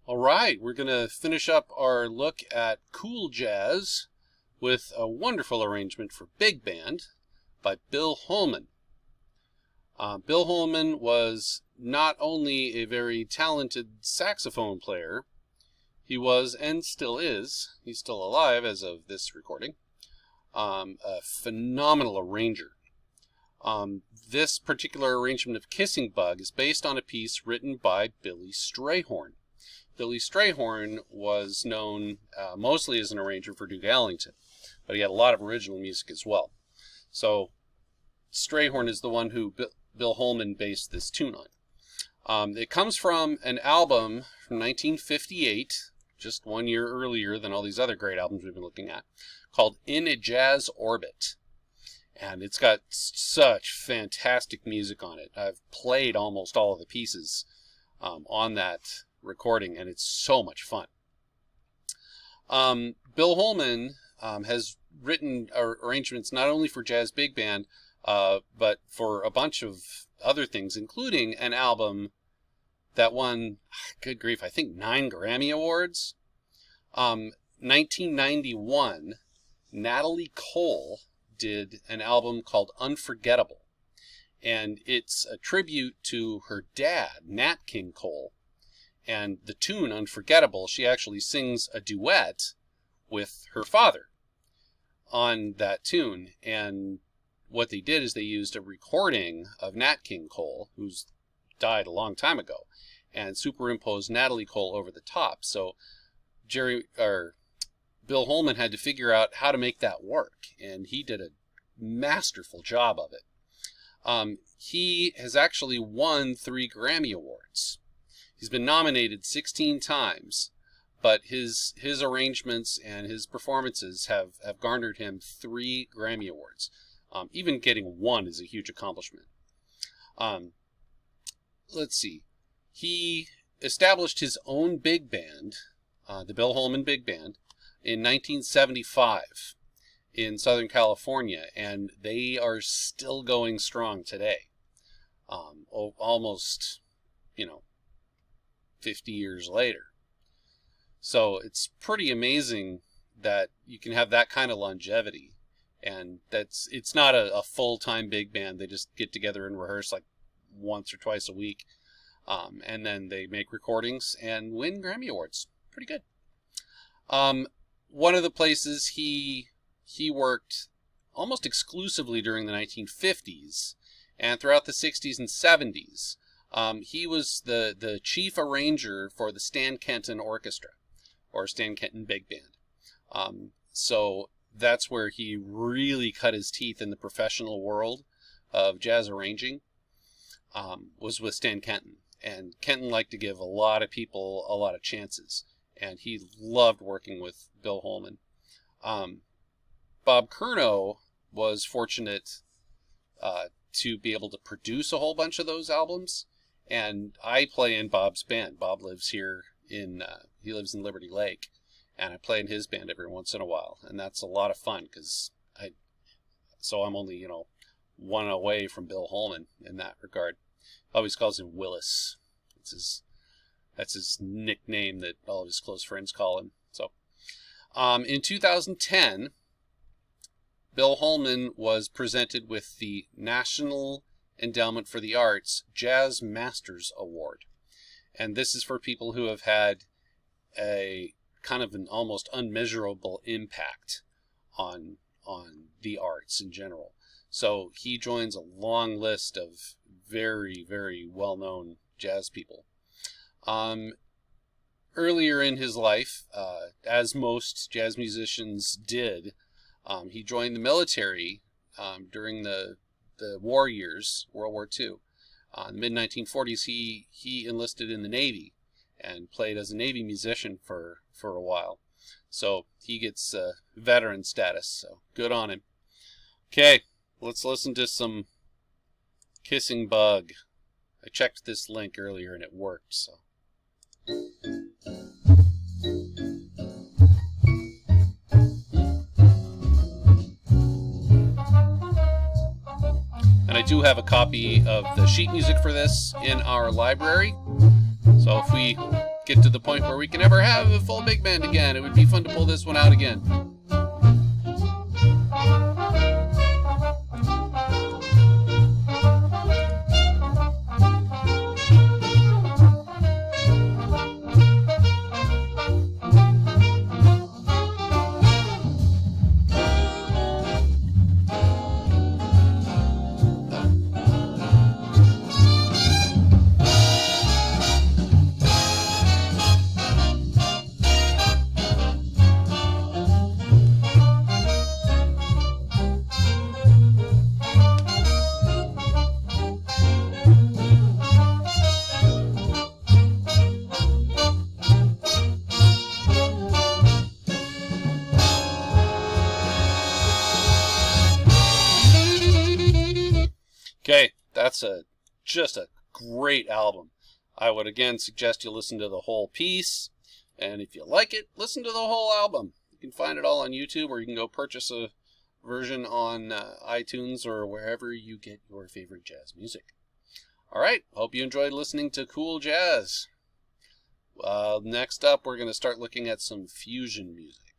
All right, we're going to finish up our look at cool jazz with a wonderful arrangement for big band by Bill Holman. Bill Holman was not only a very talented saxophone player, he was, and still is, he's still alive as of this recording, a phenomenal arranger. This particular arrangement of Kissing Bug is based on a piece written by Billy Strayhorn. Billy Strayhorn was known mostly as an arranger for Duke Ellington, but he had a lot of original music as well. So Strayhorn is the one who Bill Holman based this tune on. It comes from an album from 1958, just 1 year earlier than all these other great albums we've been looking at, called In a Jazz Orbit. And it's got such fantastic music on it. I've played almost all of the pieces on that recording, and it's so much fun. Bill Holman has written arrangements not only for jazz big band, but for a bunch of other things, including an album that won, good grief, I think 9 Grammy Awards. 1991, Natalie Cole did an album called Unforgettable, and it's a tribute to her dad, Nat King Cole. And the tune Unforgettable, she actually sings a duet with her father on that tune. And what they did is they used a recording of Nat King Cole, who's died a long time ago, and superimposed Natalie Cole over the top. So Bill Holman had to figure out how to make that work, and he did a masterful job of it. He has actually won 3 Grammy Awards. He's been nominated 16 times, but his arrangements and his performances have garnered him 3 Grammy Awards. Even getting 1 is a huge accomplishment. Let's see. He established his own big band, the Bill Holman Big Band, in 1975 in Southern California, and they are still going strong today. Almost, 50 years later. So it's pretty amazing that you can have that kind of longevity, and it's not a full-time big band. They just get together and rehearse like once or twice a week, and then they make recordings and win Grammy Awards. Pretty good. One of the places he worked almost exclusively during the 1950s and throughout the 60s and 70s. He was the chief arranger for the Stan Kenton Orchestra, or Stan Kenton Big Band. So that's where he really cut his teeth in the professional world of jazz arranging, was with Stan Kenton. And Kenton liked to give a lot of people a lot of chances, and he loved working with Bill Holman. Bob Curnow was fortunate to be able to produce a whole bunch of those albums, and I play in Bob's band. Bob lives here he lives in Liberty Lake, and I play in his band every once in a while, and that's a lot of fun because I'm only 1 away from Bill Holman in that regard. Always calls him Willis. That's his nickname that all of his close friends call him. So, in 2010, Bill Holman was presented with the National Endowment for the Arts Jazz Masters Award. And this is for people who have had a kind of an almost unmeasurable impact on the arts in general. So he joins a long list of very, very well-known jazz people. Earlier in his life, as most jazz musicians did, he joined the military during the war years, World War II. In the mid-1940s, he enlisted in the Navy and played as a Navy musician for a while. So he gets veteran status, so good on him. Okay, let's listen to some Kissing Bug. I checked this link earlier and it worked, so. And I do have a copy of the sheet music for this in our library. So if we get to the point where we can ever have a full big band again. It would be fun to pull this one out again. Okay, that's just a great album. I would again suggest you listen to the whole piece, and if you like it, listen to the whole album. You can find it all on YouTube, or you can go purchase a version on iTunes or wherever you get your favorite jazz music. Alright, hope you enjoyed listening to Cool Jazz. Next up, we're going to start looking at some fusion music.